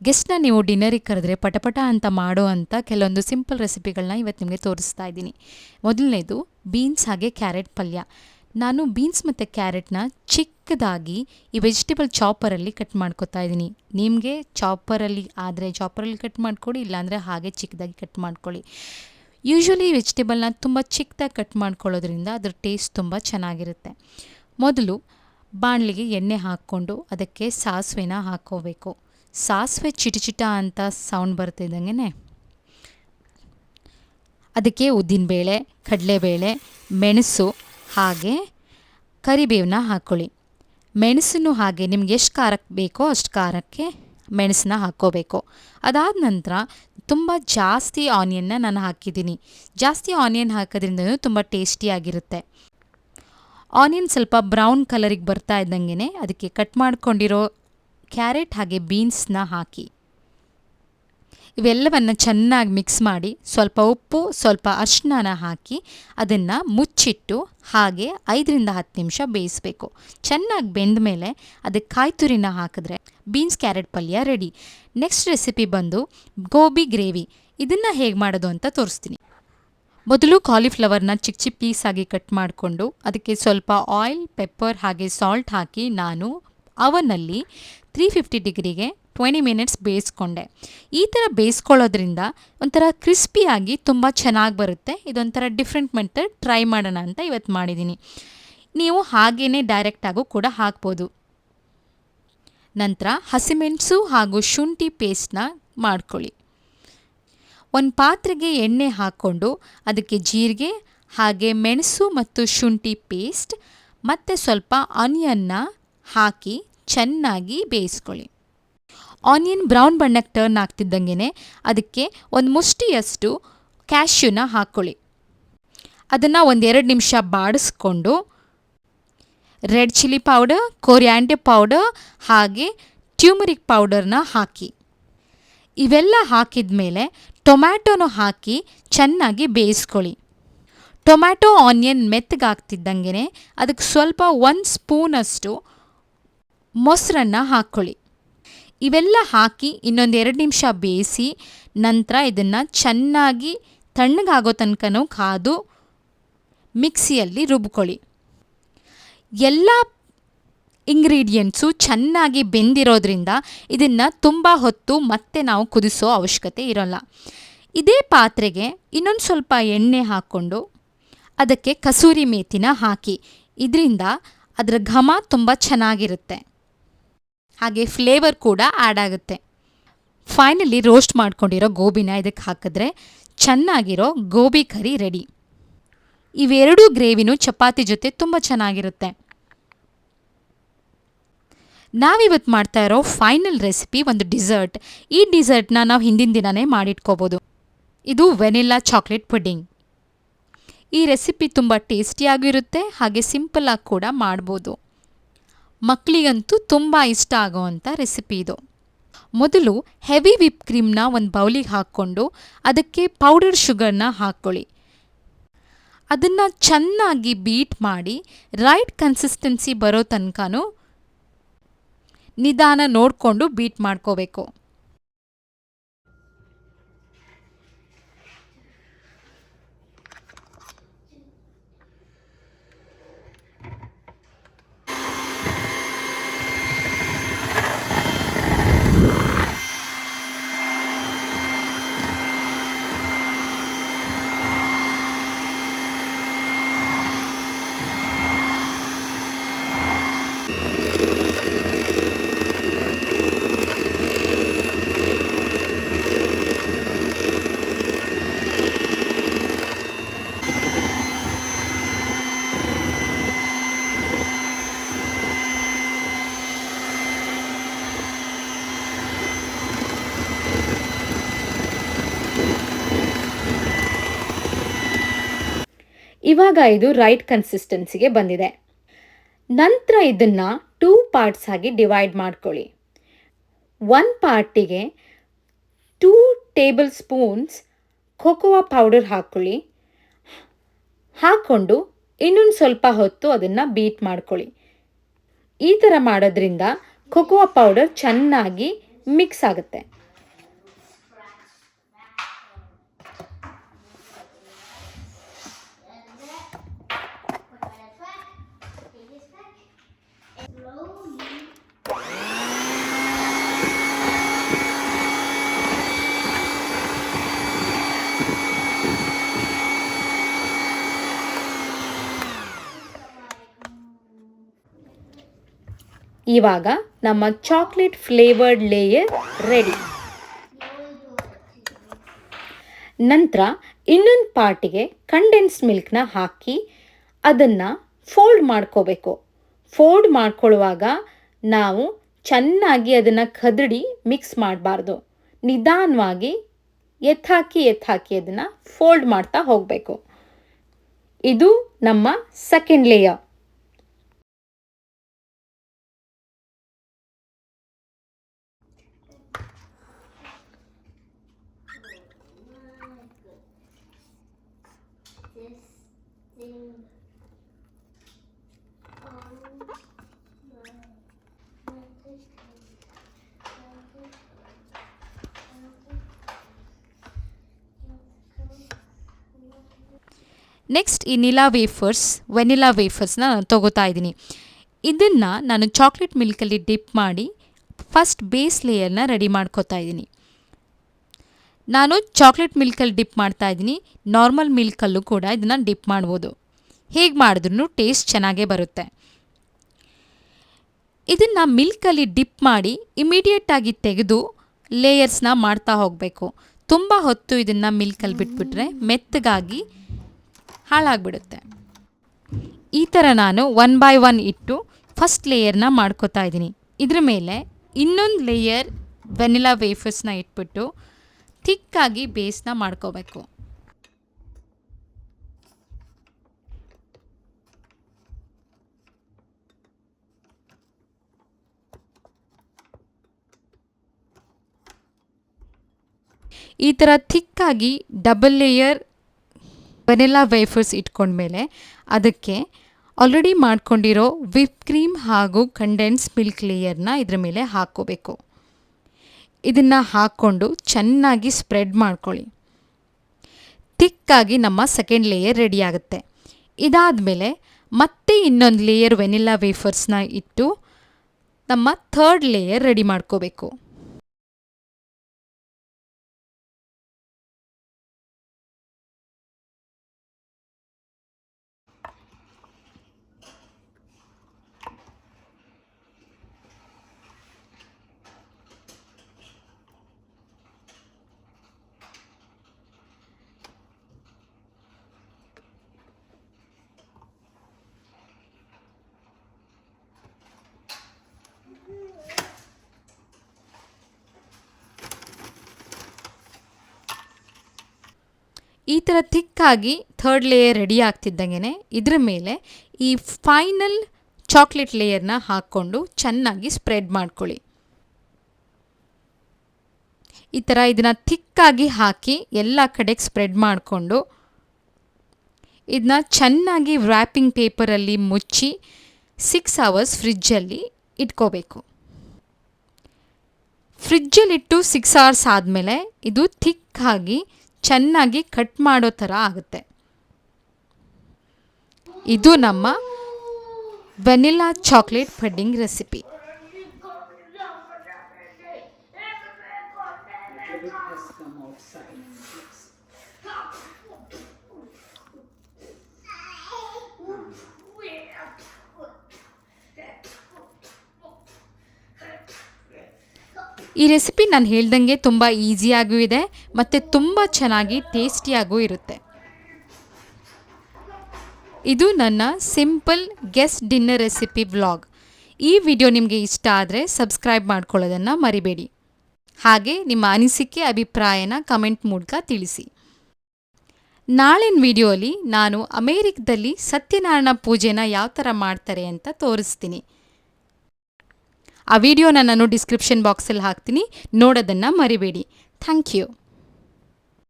ಗೆಸ್ಟ್‌ನ ನೀವು ಡಿನ್ನರಿಗೆ ಕರೆದ್ರೆ ಪಟಪಟ ಅಂತ ಮಾಡೋ ಅಂಥ ಕೆಲವೊಂದು ಸಿಂಪಲ್ ರೆಸಿಪಿಗಳನ್ನ ಇವತ್ತು ನಿಮಗೆ ತೋರಿಸ್ತಾ ಇದ್ದೀನಿ. ಮೊದಲನೇದು ಬೀನ್ಸ್ ಹಾಗೆ ಕ್ಯಾರೆಟ್ ಪಲ್ಯ. ನಾನು ಬೀನ್ಸ್ ಮತ್ತು ಕ್ಯಾರೆಟ್‌ನ ಚಿಕ್ಕದಾಗಿ ಈ ವೆಜಿಟೇಬಲ್ ಚಾಪರಲ್ಲಿ ಕಟ್ ಮಾಡ್ಕೊತಾ ಇದ್ದೀನಿ. ನಿಮಗೆ ಚಾಪರಲ್ಲಿ ಆದರೆ ಚಾಪರಲ್ಲಿ ಕಟ್ ಮಾಡ್ಕೊಳ್ಳಿ, ಇಲ್ಲಾಂದರೆ ಹಾಗೆ ಚಿಕ್ಕದಾಗಿ ಕಟ್ ಮಾಡ್ಕೊಳ್ಳಿ. ಯೂಶ್ವಲಿ ವೆಜಿಟೇಬಲ್ನ ತುಂಬ ಚಿಕ್ಕದಾಗಿ ಕಟ್ ಮಾಡ್ಕೊಳ್ಳೋದ್ರಿಂದ ಅದ್ರ ಟೇಸ್ಟ್ ತುಂಬ ಚೆನ್ನಾಗಿರುತ್ತೆ. ಮೊದಲು ಬಾಣಲಿಗೆ ಎಣ್ಣೆ ಹಾಕ್ಕೊಂಡು ಅದಕ್ಕೆ ಸಾಸಿವೆನ ಹಾಕ್ಕೋಬೇಕು. ಸಾಸಿವೆ ಚಿಟಚಿಟ ಅಂತ ಸೌಂಡ್ ಬರ್ತಿದ್ದಂಗೆ ಅದಕ್ಕೆ ಉದ್ದಿನಬೇಳೆ, ಕಡಲೆಬೇಳೆ, ಮೆಣಸು ಹಾಗೆ ಕರಿಬೇವನ್ನ ಹಾಕ್ಕೊಳ್ಳಿ. ಮೆಣಸನ್ನು ಹಾಗೆ ನಿಮ್ಗೆ ಎಷ್ಟು ಖಾರಕ್ಕೆ ಬೇಕೋ ಅಷ್ಟು ಖಾರಕ್ಕೆ ಮೆಣಸನ್ನ ಹಾಕ್ಕೋಬೇಕು. ಅದಾದ ನಂತರ ತುಂಬ ಜಾಸ್ತಿ ಆನಿಯನ್ನ ನಾನು ಹಾಕಿದ್ದೀನಿ. ಜಾಸ್ತಿ ಆನಿಯನ್ ಹಾಕೋದ್ರಿಂದನೂ ತುಂಬ ಟೇಸ್ಟಿಯಾಗಿರುತ್ತೆ. ಆನಿಯನ್ ಸ್ವಲ್ಪ ಬ್ರೌನ್ ಕಲರಿಗೆ ಬರ್ತಾ ಇದ್ದಂಗೆ ಅದಕ್ಕೆ ಕಟ್ ಮಾಡ್ಕೊಂಡಿರೋ ಕ್ಯಾರೆಟ್ ಹಾಗೆ ಬೀನ್ಸ್ನ ಹಾಕಿ ಇವೆಲ್ಲವನ್ನು ಚೆನ್ನಾಗಿ ಮಿಕ್ಸ್ ಮಾಡಿ ಸ್ವಲ್ಪ ಉಪ್ಪು, ಸ್ವಲ್ಪ ಅರಿಶಿನ ಹಾಕಿ ಅದನ್ನು ಮುಚ್ಚಿಟ್ಟು ಹಾಗೆ 5ರಿಂದ 10 ನಿಮಿಷ ಬೇಯಿಸಬೇಕು. ಚೆನ್ನಾಗಿ ಬೆಂದ ಮೇಲೆ ಅದಕ್ಕೆ ಕಾಯಿ ತುರಿನ ಹಾಕಿದ್ರೆ ಬೀನ್ಸ್ ಕ್ಯಾರೆಟ್ ಪಲ್ಯ ರೆಡಿ. ನೆಕ್ಸ್ಟ್ ರೆಸಿಪಿ ಬಂದು ಗೋಬಿ ಗ್ರೇವಿ. ಇದನ್ನು ಹೇಗೆ ಮಾಡೋದು ಅಂತ ತೋರಿಸ್ತೀನಿ. ಮೊದಲು ಕಾಲಿಫ್ಲವರ್ನ ಚಿಕ್ಕ ಚಿಕ್ಕ ಪೀಸಾಗಿ ಕಟ್ ಮಾಡಿಕೊಂಡು ಅದಕ್ಕೆ ಸ್ವಲ್ಪ ಆಯಿಲ್, ಪೆಪ್ಪರ್ ಹಾಗೆ ಸಾಲ್ಟ್ ಹಾಕಿ ನಾನು ಅವನಲ್ಲಿ 350 ಡಿಗ್ರಿಗೆ 20 ಮಿನಿಟ್ಸ್ ಬೇಯಿಸ್ಕೊಂಡೆ. ಈ ಥರ ಬೇಯಿಸ್ಕೊಳ್ಳೋದ್ರಿಂದ ಒಂಥರ ಕ್ರಿಸ್ಪಿಯಾಗಿ ತುಂಬ ಚೆನ್ನಾಗಿ ಬರುತ್ತೆ. ಇದೊಂಥರ ಡಿಫ್ರೆಂಟ್ ಮೆಥಡ್, ಟ್ರೈ ಮಾಡೋಣ ಅಂತ ಇವತ್ತು ಮಾಡಿದ್ದೀನಿ. ನೀವು ಹಾಗೇ ಡೈರೆಕ್ಟಾಗೂ ಕೂಡ ಹಾಕ್ಬೋದು. ನಂತರ ಹಸಿಮೆಣಸು ಹಾಗೂ ಶುಂಠಿ ಪೇಸ್ಟ್ನ ಮಾಡ್ಕೊಳ್ಳಿ. ಒಂದು ಪಾತ್ರೆಗೆ ಎಣ್ಣೆ ಹಾಕ್ಕೊಂಡು ಅದಕ್ಕೆ ಜೀರಿಗೆ ಹಾಗೆ ಮೆಣಸು ಮತ್ತು ಶುಂಠಿ ಪೇಸ್ಟ್ ಮತ್ತು ಸ್ವಲ್ಪ ಆನಿಯನ್ನ ಹಾಕಿ ಚೆನ್ನಾಗಿ ಬೇಯಿಸ್ಕೊಳ್ಳಿ. ಆನಿಯನ್ ಬ್ರೌನ್ ಬಣ್ಣಕ್ಕೆ ಟರ್ನ್ ಆಗ್ತಿದ್ದಂಗೆ ಅದಕ್ಕೆ ಒಂದು ಮುಷ್ಟಿಯಷ್ಟು ಕ್ಯಾಶ್ಯೂನ ಹಾಕ್ಕೊಳ್ಳಿ. ಅದನ್ನು 1-2 ನಿಮಿಷ ಬಾಡಿಸ್ಕೊಂಡು red chilli powder, coriander powder ಹಾಗೆ ಟ್ಯೂಮರಿಕ್ ಪೌಡರ್ನ ಹಾಕಿ. ಇವೆಲ್ಲ ಹಾಕಿದ ಮೇಲೆ ಟೊಮ್ಯಾಟೊನ ಹಾಕಿ ಚೆನ್ನಾಗಿ ಬೇಯಿಸ್ಕೊಳ್ಳಿ. ಟೊಮ್ಯಾಟೊ ಆನಿಯನ್ ಮೆತ್ತಗಾಗ್ತಿದ್ದಂಗೆ ಅದಕ್ಕೆ ಸ್ವಲ್ಪ 1 ಸ್ಪೂನಷ್ಟು ಮೊಸರನ್ನ ಹಾಕ್ಕೊಳ್ಳಿ. ಇವೆಲ್ಲ ಹಾಕಿ ಇನ್ನೊಂದು 2 ನಿಮಿಷ ಬೇಯಿಸಿ ನಂತರ ಇದನ್ನು ಚೆನ್ನಾಗಿ ತಣ್ಣಗಾಗೋ ತನಕನೂ ಕಾದು ಮಿಕ್ಸಿಯಲ್ಲಿ ರುಬ್ಕೊಳ್ಳಿ. ಎಲ್ಲ ಇಂಗ್ರೀಡಿಯೆಂಟ್ಸು ಚೆನ್ನಾಗಿ ಬೆಂದಿರೋದ್ರಿಂದ ಇದನ್ನು ತುಂಬ ಹೊತ್ತು ಮತ್ತೆ ನಾವು ಕುದಿಸೋ ಅವಶ್ಯಕತೆ ಇರೋಲ್ಲ. ಇದೇ ಪಾತ್ರೆಗೆ ಇನ್ನೊಂದು ಸ್ವಲ್ಪ ಎಣ್ಣೆ ಹಾಕ್ಕೊಂಡು ಅದಕ್ಕೆ ಕಸೂರಿ ಮೇಥಿನ ಹಾಕಿ. ಇದರಿಂದ ಅದರ ಘಮ ತುಂಬ ಚೆನ್ನಾಗಿರುತ್ತೆ, ಹಾಗೆ ಫ್ಲೇವರ್ ಕೂಡ ಆ್ಯಡ್ ಆಗುತ್ತೆ. ಫೈನಲಿ ರೋಸ್ಟ್ ಮಾಡ್ಕೊಂಡಿರೋ ಗೋಬಿನ ಇದಕ್ಕೆ ಹಾಕಿದ್ರೆ ಚೆನ್ನಾಗಿರೋ ಗೋಬಿ ಕರಿ ರೆಡಿ. ಇವೆರಡೂ ಗ್ರೇವಿನೂ ಚಪಾತಿ ಜೊತೆ ತುಂಬ ಚೆನ್ನಾಗಿರುತ್ತೆ. ನಾವಿವತ್ತು ಮಾಡ್ತಾ ಇರೋ ಫೈನಲ್ ರೆಸಿಪಿ ಒಂದು ಡಿಸರ್ಟ್. ಈ ಡಿಸರ್ಟ್ನ ನಾವು ಹಿಂದಿನ ದಿನವೇ ಮಾಡಿಟ್ಕೋಬೋದು. ಇದು ವೆನಿಲ್ಲಾ ಚಾಕ್ಲೇಟ್ ಪುಡ್ಡಿಂಗ್. ಈ ರೆಸಿಪಿ ತುಂಬ ಟೇಸ್ಟಿಯಾಗಿರುತ್ತೆ ಹಾಗೆ ಸಿಂಪಲ್ಲಾಗಿ ಕೂಡ ಮಾಡ್ಬೋದು. ಮಕ್ಕಳಿಗಂತೂ ತುಂಬ ಇಷ್ಟ ಆಗೋವಂಥ ರೆಸಿಪಿ ಇದು. ಮೊದಲು ಹೆವಿ ವಿಪ್ ಕ್ರೀಮ್ನ ಒಂದು ಬೌಲಿಗೆ ಹಾಕ್ಕೊಂಡು ಅದಕ್ಕೆ ಪೌಡರ್ ಶುಗರ್ನ ಹಾಕ್ಕೊಳ್ಳಿ. ಅದನ್ನು ಚೆನ್ನಾಗಿ ಬೀಟ್ ಮಾಡಿ ರೈಟ್ ಕನ್ಸಿಸ್ಟೆನ್ಸಿ ಬರೋ ತನಕನೂ ನಿಧಾನ ನೋಡಿಕೊಂಡು ಬೀಟ್ ಮಾಡ್ಕೋಬೇಕು. ಇವಾಗ ಇದು ರೈಟ್ ಕನ್ಸಿಸ್ಟೆನ್ಸಿಗೆ ಬಂದಿದೆ. ನಂತರ ಇದನ್ನು 2 ಪಾರ್ಟ್ಸ್ ಆಗಿ ಡಿವೈಡ್ ಮಾಡ್ಕೊಳ್ಳಿ. 1 ಪಾರ್ಟಿಗೆ 2 ಟೇಬಲ್ ಸ್ಪೂನ್ಸ್ ಕೊಕೊವಾ ಪೌಡರ್ ಹಾಕ್ಕೊಳ್ಳಿ. ಹಾಕ್ಕೊಂಡು ಇನ್ನೊಂದು ಸ್ವಲ್ಪ ಹೊತ್ತು ಅದನ್ನು ಬೀಟ್ ಮಾಡ್ಕೊಳ್ಳಿ. ಈ ಥರ ಮಾಡೋದ್ರಿಂದ ಕೊಕೊವಾ ಪೌಡರ್ ಚೆನ್ನಾಗಿ ಮಿಕ್ಸ್ ಆಗುತ್ತೆ. ಇವಾಗ ನಮ್ಮ ಚಾಕ್ಲೇಟ್ ಫ್ಲೇವರ್ಡ್ ಲೇಯರ್ ರೆಡಿ. ನಂತರ ಇನ್ನೊಂದು ಪಾರ್ಟಿಗೆ ಕಂಡೆನ್ಸ್ಡ್ ಮಿಲ್ಕ್ನ ಹಾಕಿ ಅದನ್ನು ಫೋಲ್ಡ್ ಮಾಡ್ಕೋಬೇಕು. ಫೋಲ್ಡ್ ಮಾಡ್ಕೊಳ್ಳುವಾಗ ನಾವು ಚೆನ್ನಾಗಿ ಅದನ್ನು ಕದಡಿ ಮಿಕ್ಸ್ ಮಾಡಬಾರ್ದು. ನಿಧಾನವಾಗಿ ಎತ್ತಾಕಿ ಅದನ್ನು ಫೋಲ್ಡ್ ಮಾಡ್ತಾ ಹೋಗಬೇಕು. ಇದು ನಮ್ಮ ಸೆಕೆಂಡ್ ಲೇಯರ್. ನೆಕ್ಸ್ಟ್ ಈ ವೆನಿಲಾ ವೇಫರ್ಸ್ನ ನಾನು ತೊಗೋತಾ ಇದ್ದೀನಿ. ಇದನ್ನು ನಾನು ಚಾಕ್ಲೇಟ್ ಮಿಲ್ಕಲ್ಲಿ ಡಿಪ್ ಮಾಡಿ ಫಸ್ಟ್ ಬೇಸ್ ಲೇಯರ್ನ ರೆಡಿ ಮಾಡ್ಕೋತಾ ಇದ್ದೀನಿ. ನಾನು ಚಾಕ್ಲೇಟ್ ಮಿಲ್ಕಲ್ಲಿ ಡಿಪ್ ಮಾಡ್ತಾ ಇದ್ದೀನಿ. ನಾರ್ಮಲ್ ಮಿಲ್ಕಲ್ಲೂ ಕೂಡ ಇದನ್ನು ಡಿಪ್ ಮಾಡ್ಬೋದು. ಹೇಗೆ ಮಾಡಿದ್ರೂ ಟೇಸ್ಟ್ ಚೆನ್ನಾಗೇ ಬರುತ್ತೆ. ಇದನ್ನು ಮಿಲ್ಕಲ್ಲಿ ಡಿಪ್ ಮಾಡಿ ಇಮಿಡಿಯೇಟಾಗಿ ತೆಗೆದು ಲೇಯರ್ಸ್ನ ಮಾಡ್ತಾ ಹೋಗಬೇಕು. ತುಂಬ ಹೊತ್ತು ಇದನ್ನು ಮಿಲ್ಕಲ್ಲಿ ಬಿಟ್ಬಿಟ್ರೆ ಮೆತ್ತಗಾಗಿ ಹಾಳಾಗ್ಬಿಡುತ್ತೆ. ಈ ಥರ ನಾನು 1 by 1 ಇಟ್ಟು ಫಸ್ಟ್ ಲೇಯರ್ನ ಮಾಡ್ಕೋತಾ ಇದ್ದೀನಿ. ಇದ್ರ ಮೇಲೆ ಇನ್ನೊಂದು ಲೇಯರ್ ವೆನಿಲಾ ವೇಫರ್ಸ್ನ ಇಟ್ಬಿಟ್ಟು ಥಿಕ್ಕಾಗಿ ಬೇಸ್ನ ಮಾಡ್ಕೋಬೇಕು. ಈ ಥರ ಥಿಕ್ಕಾಗಿ ಡಬಲ್ ಲೇಯರ್ ವೆನಿಲಾ ವೇಫರ್ಸ್ ಇಟ್ಕೊಂಡ್ಮೇಲೆ ಅದಕ್ಕೆ ಆಲ್ರೆಡಿ ಮಾಡ್ಕೊಂಡಿರೋ ವಿಪ್ ಕ್ರೀಮ್ ಹಾಗೂ ಕಂಡೆನ್ಸ್ ಮಿಲ್ಕ್ ಲೇಯರ್ನ ಇದ್ರ ಮೇಲೆ ಹಾಕ್ಕೋಬೇಕು. ಇದನ್ನು ಹಾಕ್ಕೊಂಡು ಚೆನ್ನಾಗಿ ಸ್ಪ್ರೆಡ್ ಮಾಡ್ಕೊಳ್ಳಿ. ಥಿಕ್ಕಾಗಿ ನಮ್ಮ ಸೆಕೆಂಡ್ ಲೇಯರ್ ರೆಡಿ ಆಗುತ್ತೆ. ಇದಾದಮೇಲೆ ಮತ್ತೆ ಇನ್ನೊಂದು ಲೇಯರ್ ವೆನಿಲಾ ವೇಫರ್ಸ್ನ ಇಟ್ಟು ನಮ್ಮ ಥರ್ಡ್ ಲೇಯರ್ ರೆಡಿ ಮಾಡ್ಕೋಬೇಕು. ಈ ಥರ ಥಿಕ್ಕಾಗಿ ಥರ್ಡ್ ಲೇಯರ್ ರೆಡಿ ಆಗ್ತಿದ್ದಂಗೆ ಇದರ ಮೇಲೆ ಈ ಫೈನಲ್ ಚಾಕ್ಲೇಟ್ ಲೇಯರ್ನ ಹಾಕ್ಕೊಂಡು ಚೆನ್ನಾಗಿ ಸ್ಪ್ರೆಡ್ ಮಾಡ್ಕೊಳ್ಳಿ. ಈ ಥರ ಇದನ್ನು ಥಿಕ್ಕಾಗಿ ಹಾಕಿ ಎಲ್ಲ ಕಡೆಗೆ ಸ್ಪ್ರೆಡ್ ಮಾಡಿಕೊಂಡು ಇದನ್ನ ಚೆನ್ನಾಗಿ ವ್ರ್ಯಾಪಿಂಗ್ ಪೇಪರಲ್ಲಿ ಮುಚ್ಚಿ 6 hours ಫ್ರಿಜ್ಜಲ್ಲಿ ಇಟ್ಕೋಬೇಕು. ಫ್ರಿಜ್ಜಲ್ಲಿಟ್ಟು 6 hours ಆದಮೇಲೆ ಇದು ಥಿಕ್ಕಾಗಿ ಚೆನ್ನಾಗಿ ಕಟ್ ಮಾಡೋ ಥರ ಆಗುತ್ತೆ. ಇದು ನಮ್ಮ ವೆನಿಲಾ ಚಾಕ್ಲೇಟ್ ಪಡ್ಡಿಂಗ್ ರೆಸಿಪಿ. ಈ ರೆಸಿಪಿ ನಾನು ಹೇಳ್ದಂಗೆ ತುಂಬ ಈಸಿಯಾಗೂ ಇದೆ ಮತ್ತು ತುಂಬ ಚೆನ್ನಾಗಿ ಟೇಸ್ಟಿಯಾಗೂ ಇರುತ್ತೆ. ಇದು ನನ್ನ simple guest dinner recipe vlog. ಈ ವಿಡಿಯೋ ನಿಮಗೆ ಇಷ್ಟ ಆದರೆ ಸಬ್ಸ್ಕ್ರೈಬ್ ಮಾಡ್ಕೊಳ್ಳೋದನ್ನು ಮರಿಬೇಡಿ. ಹಾಗೆ ನಿಮ್ಮ ಅನಿಸಿಕೆ ಅಭಿಪ್ರಾಯನ ಕಮೆಂಟ್ ಮೂಲಕ ತಿಳಿಸಿ. ನಾಳಿನ ವಿಡಿಯೋಲಿ ನಾನು ಅಮೇರಿಕದಲ್ಲಿ ಸತ್ಯನಾರಾಯಣ ಪೂಜೆನ ಯಾವ ಥರ ಮಾಡ್ತಾರೆ ಅಂತ ತೋರಿಸ್ತೀನಿ. ಆ ವಿಡಿಯೋನ ನಾನು ಡಿಸ್ಕ್ರಿಪ್ಷನ್ ಬಾಕ್ಸಲ್ಲಿ ಹಾಕ್ತೀನಿ, ನೋಡೋದನ್ನು ಮರಿಬೇಡಿ. Thank you.